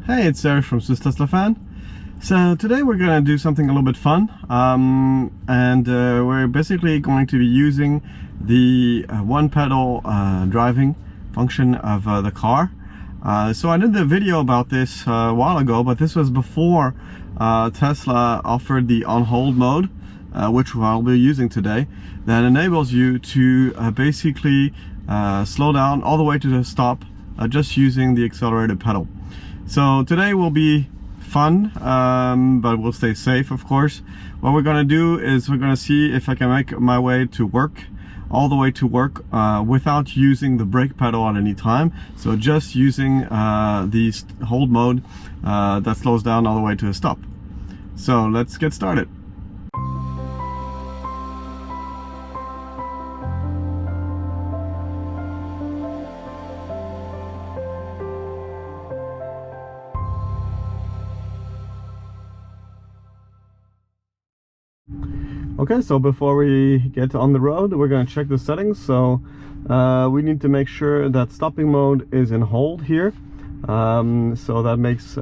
Hey, it's Eric from Swiss Tesla Fan. So today we're going to do something a little bit fun, we're basically going to be using the one pedal driving function of the car. So I did the video about this a while ago, but this was before Tesla offered the on-hold mode, which I'll be using today, that enables you to basically slow down all the way to the stop just using the accelerated pedal. So today will be fun, but we'll stay safe, of course. What we're gonna do is we're gonna see if I can make my way to work, all the way to work, without using the brake pedal at any time. So just using the hold mode that slows down all the way to a stop. So let's get started. Okay, so before we get on the road, we're going to check the settings. So we need to make sure that stopping mode is in hold here. So that makes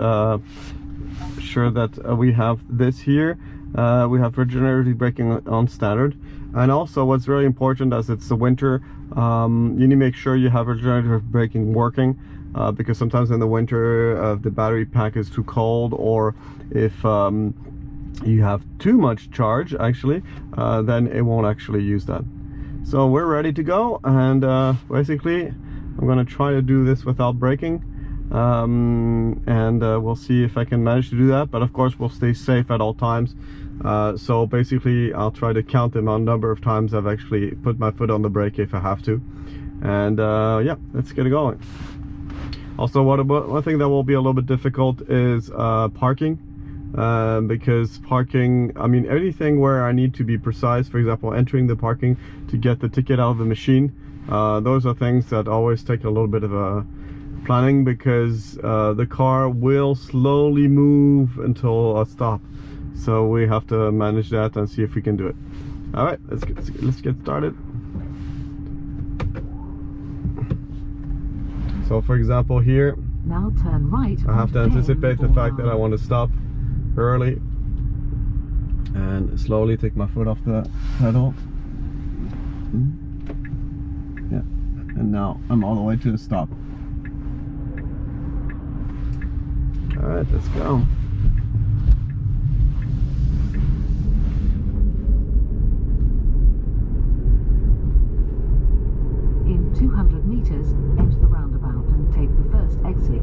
sure that we have this here. We have regenerative braking on standard. And also what's really important, as it's the winter, you need to make sure you have regenerative braking working, because sometimes in the winter the battery pack is too cold, or if you have too much charge actually, then it won't actually use that. So we're ready to go, and basically I'm going to try to do this without braking, and we'll see if I can manage to do that, but of course we'll stay safe at all times. So basically I'll try to count the number of times I've actually put my foot on the brake if I have to, and yeah, let's get it going. Also, one thing that will be a little bit difficult is parking. Because parking, I mean, anything where I need to be precise, for example entering the parking to get the ticket out of the machine, those are things that always take a little bit of a planning, because the car will slowly move until a stop, so we have to manage that and see if we can do it. All right, let's get started. So for example here, now turn right, I have to anticipate the fact that I want to stop early and slowly take my foot off the pedal. Yeah, and now I'm all the way to the stop. All right, let's go. In 200 meters, enter the roundabout and take the first exit.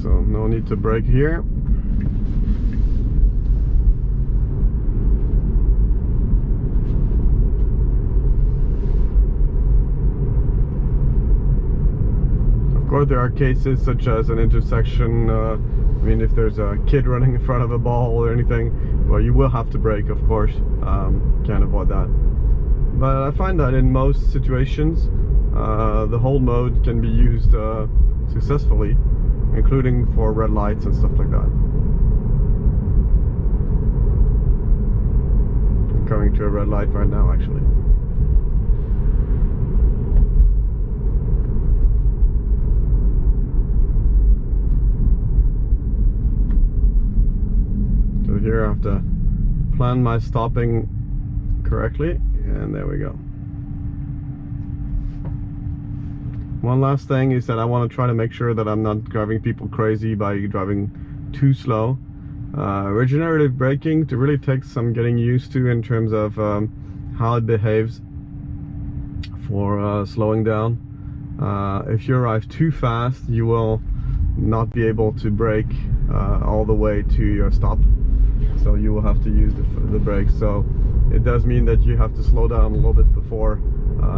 So no need to brake here. Of course there are cases such as an intersection, I mean if there's a kid running in front of a ball or anything, well, you will have to brake, of course. Can't avoid that. But I find that in most situations the hold mode can be used successfully, including for red lights and stuff like that. I'm coming to a red light right now, actually. So here I have to plan my stopping correctly, and there we go. One last thing is that I want to try to make sure that I'm not driving people crazy by driving too slow. Regenerative braking to really take some getting used to in terms of how it behaves for slowing down. If you arrive too fast, you will not be able to brake all the way to your stop, so you will have to use the brakes. So it does mean that you have to slow down a little bit before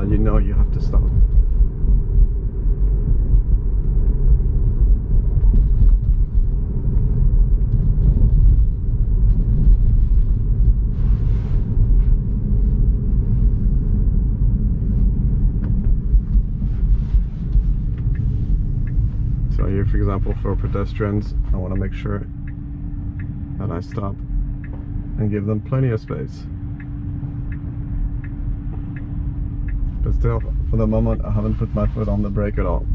you know you have to stop. So here, for example, for pedestrians, I want to make sure that I stop and give them plenty of space. But still, for the moment, I haven't put my foot on the brake at all.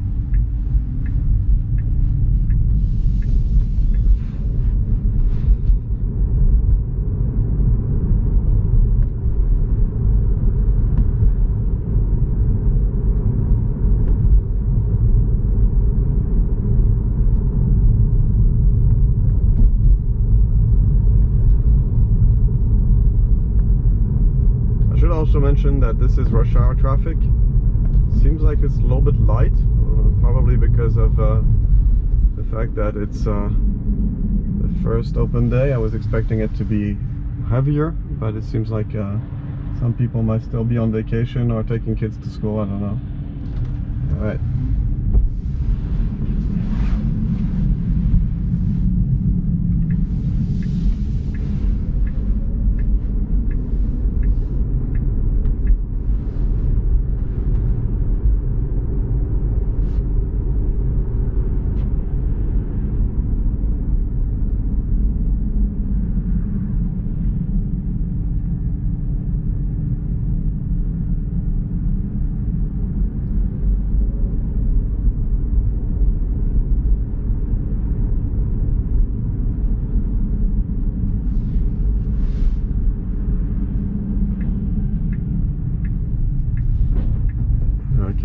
Also mention that this is rush hour traffic. Seems like it's a little bit light, probably because of the fact that it's the first open day. I was expecting it to be heavier, but it seems like some people might still be on vacation or taking kids to school. I don't know. All right.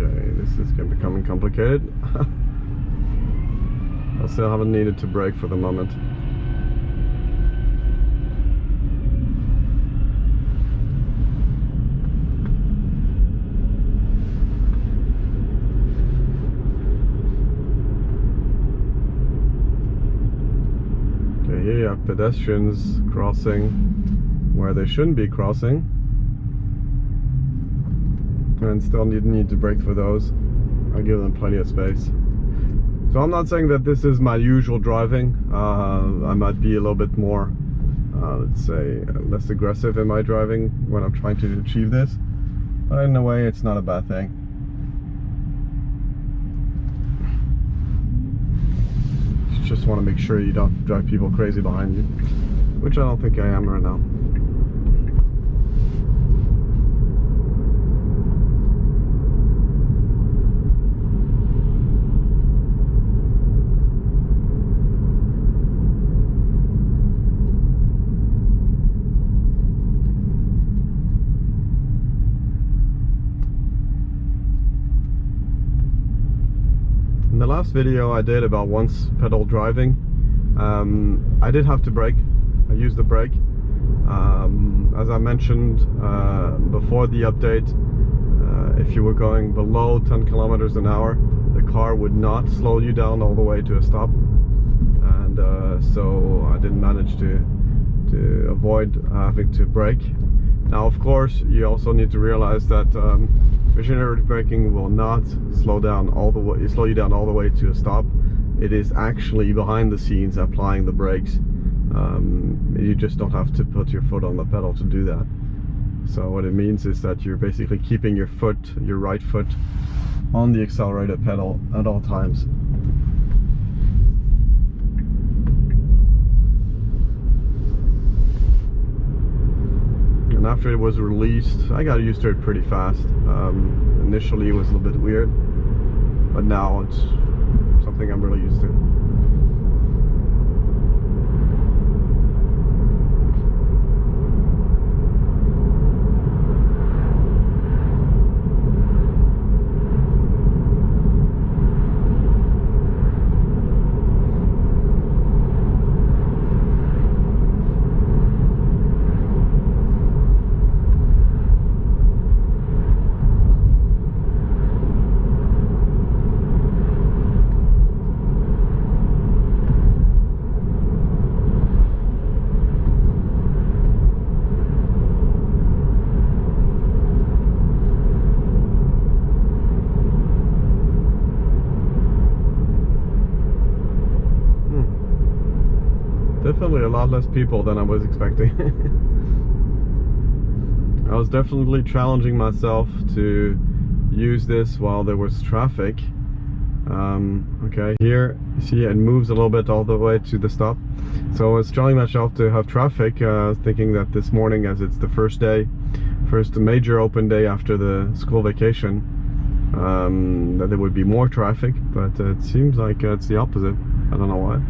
Okay, this is becoming complicated. I still haven't needed to brake for the moment. Okay, here you have pedestrians crossing where they shouldn't be crossing. And still need to brake for those. I give them plenty of space. So I'm not saying that this is my usual driving. I might be a little bit more, let's say, less aggressive in my driving when I'm trying to achieve this. But in a way, it's not a bad thing. You just want to make sure you don't drive people crazy behind you, which I don't think I am right now. In the last video I did about once pedal driving, I did have to brake. I used the brake. As I mentioned before the update, if you were going below 10 kilometers an hour, the car would not slow you down all the way to a stop. And so I didn't manage to avoid having to brake. Now, of course, you also need to realize that regenerative braking will not slow you down all the way to a stop. It is actually behind the scenes applying the brakes. You just don't have to put your foot on the pedal to do that. So what it means is that you're basically keeping your right foot on the accelerator pedal at all times. And after it was released, I got used to it pretty fast. Initially it was a little bit weird, but now it's something I'm really used to. Definitely a lot less people than I was expecting. I was definitely challenging myself to use this while there was traffic, Okay, here you see it moves a little bit all the way to the stop. So I was telling myself to have traffic, thinking that this morning, as it's the first major open day after the school vacation, that there would be more traffic, but it seems like it's the opposite. I don't know why.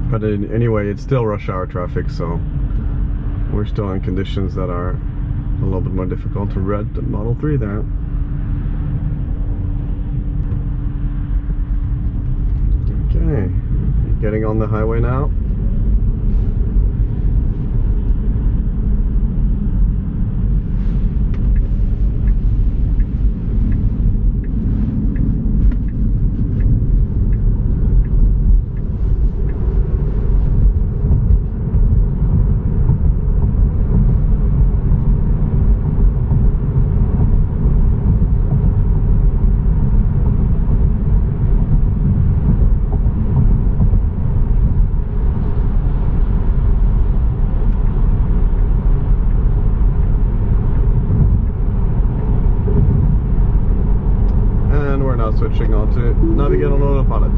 But anyway, it's still rush hour traffic, so we're still in conditions that are a little bit more difficult to read the Model 3 there. Okay, getting on the highway now. Switching on to navigate on autopilot.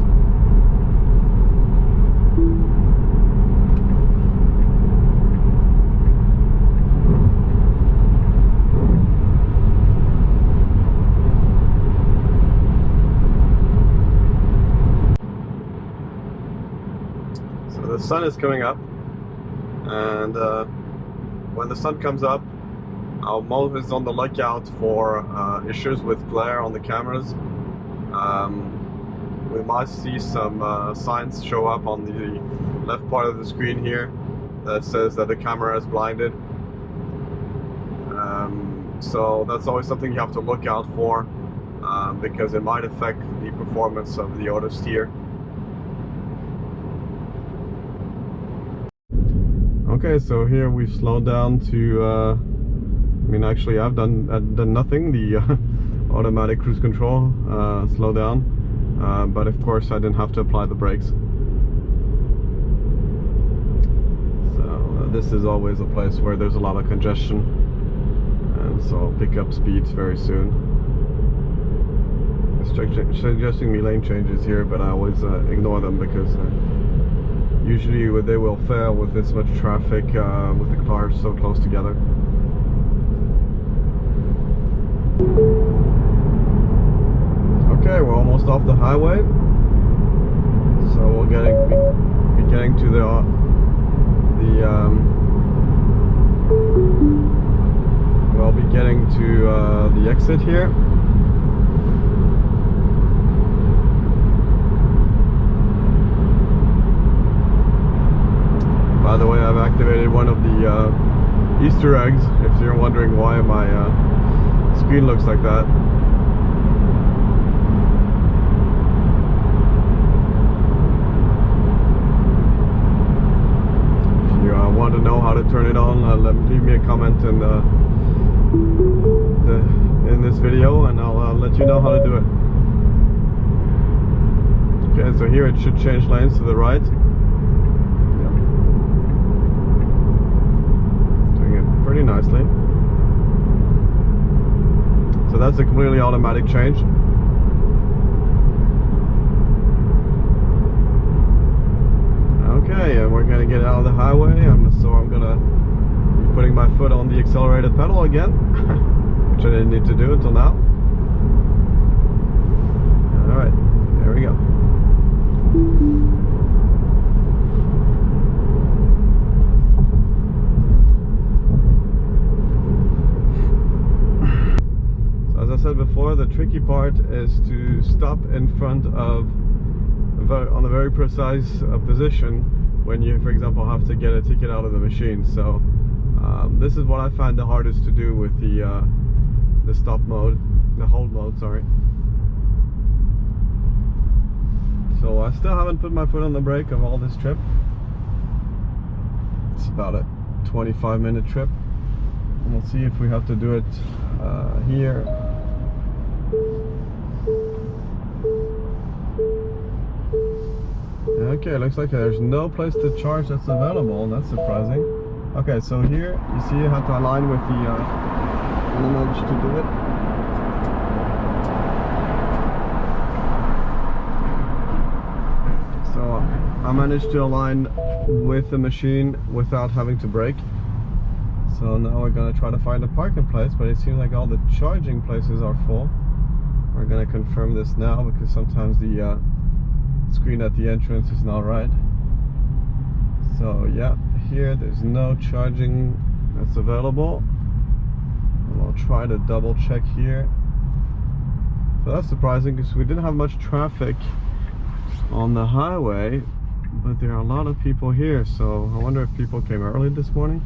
So the sun is coming up, and when the sun comes up, I'm always on the lookout for issues with glare on the cameras. We might see some signs show up on the left part of the screen here that says that the camera is blinded. So that's always something you have to look out for, because it might affect the performance of the auto steer. Okay, so here we've slowed down to, I mean, actually I've done nothing. The automatic cruise control, slow down, but of course I didn't have to apply the brakes. So this is always a place where there's a lot of congestion, and so I'll pick up speeds very soon. It's suggesting me lane changes here, but I always ignore them because usually they will fail with this much traffic, with the cars so close together. Okay, we're almost off the highway, so we'll be getting to we'll be getting to the exit here. By the way, I've activated one of the Easter eggs, if you're wondering why my screen looks like that. Want to know how to turn it on, leave me a comment in this video, and I'll let you know how to do it. Okay, so here it should change lanes to the right. Yep. Doing it pretty nicely. So that's a completely automatic change. Okay, and we're going to get out of the highway, so I'm going to be putting my foot on the accelerated pedal again, which I didn't need to do until now. Alright, there we go. So as I said before, the tricky part is to stop in front of on a very precise position when you, for example, have to get a ticket out of the machine. So this is what I find the hardest to do with the stop mode, the hold mode, sorry. So I still haven't put my foot on the brake of all this trip. It's about a 25-minute trip, and we'll see if we have to do it here. Okay, looks like there's no place to charge that's available. That's surprising. Okay, so here you see you have to align with the image to do it. So I managed to align with the machine without having to brake. So now we're gonna try to find a parking place, but it seems like all the charging places are full. We're gonna confirm this now because sometimes the screen at the entrance is not right. So yeah, here there's no charging that's available. And we'll try to double check here. So that's surprising because we didn't have much traffic on the highway, but there are a lot of people here. So I wonder if people came early this morning.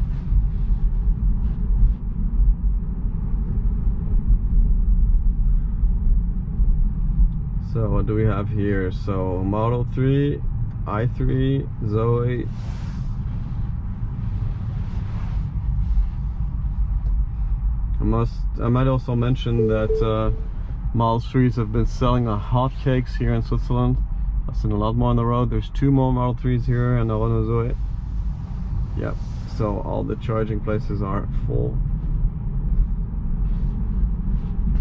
So what do we have here? So Model 3, i3, Zoe. I might also mention that Model 3s have been selling like hotcakes here in Switzerland. I've seen a lot more on the road. There's 2 more Model 3s here and one Zoe. Yep, so all the charging places are full.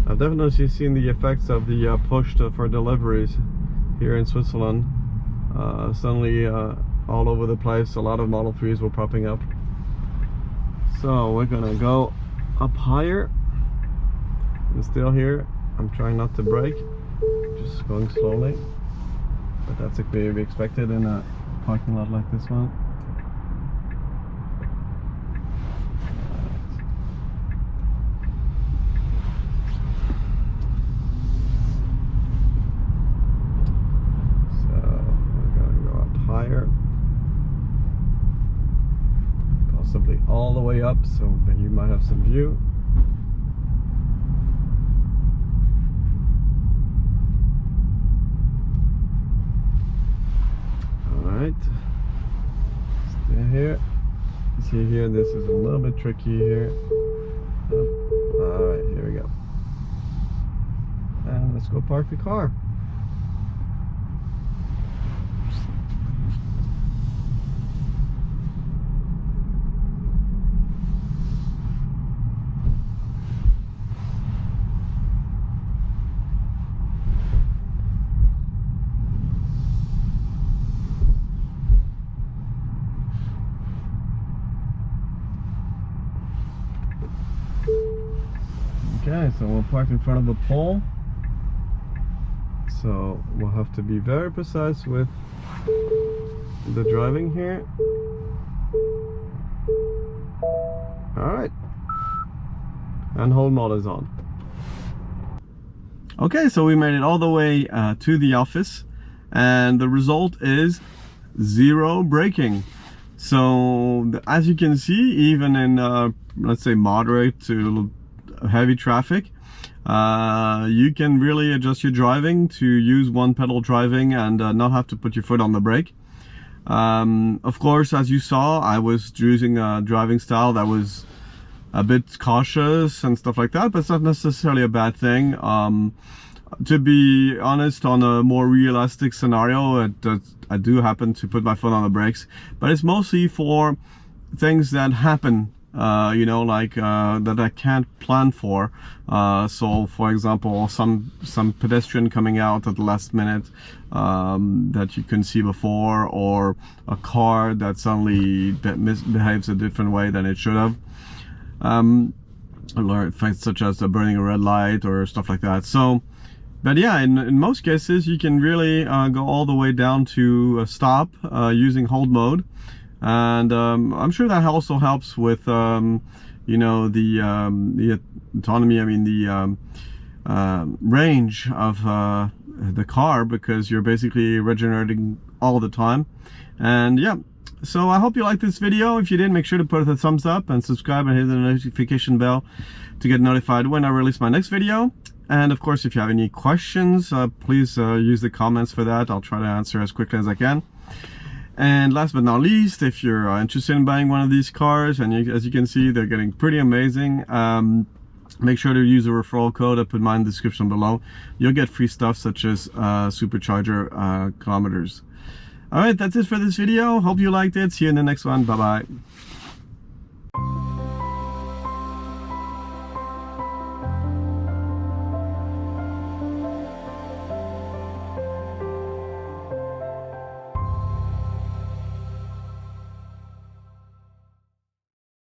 I've definitely seen the effects of the push for deliveries here in Switzerland. Suddenly all over the place, a lot of Model 3s were popping up. So we're gonna go up higher. And still here, I'm trying not to brake, just going slowly. But that's to be expected in a parking lot like this one. Possibly all the way up, so that you might have some view. Alright, stay here. See here, this is a little bit tricky here. Alright, here we go. And let's go park the car. Okay, so we're parked in front of a pole, so we'll have to be very precise with the driving here. Alright, and hold mode is on. Okay, so we made it all the way to the office, and the result is 0 braking. So as you can see, even in let's say moderate to heavy traffic, you can really adjust your driving to use one pedal driving and not have to put your foot on the brake. Of course, as you saw, I was using a driving style that was a bit cautious and stuff like that, but it's not necessarily a bad thing. To be honest, on a more realistic scenario, I do happen to put my foot on the brakes, but it's mostly for things that happen, you know, like that I can't plan for. So for example, some pedestrian coming out at the last minute that you couldn't see before, or a car that suddenly behaves a different way than it should have, things such as burning a red light or stuff like that. So but yeah, in most cases you can really go all the way down to a stop using hold mode. And I'm sure that also helps with you know, the autonomy, I mean the range of the car, because you're basically regenerating all the time. And yeah, so I hope you liked this video. If you did, make sure to put a thumbs up and subscribe and hit the notification bell to get notified when I release my next video. And of course, if you have any questions, please use the comments for that. I'll try to answer as quickly as I can. And last but not least, if you're interested in buying one of these cars, and as you can see, they're getting pretty amazing, make sure to use the referral code. I put mine in the description below. You'll get free stuff such as supercharger kilometers. All right, that's it for this video. Hope you liked it. See you in the next one. Bye bye.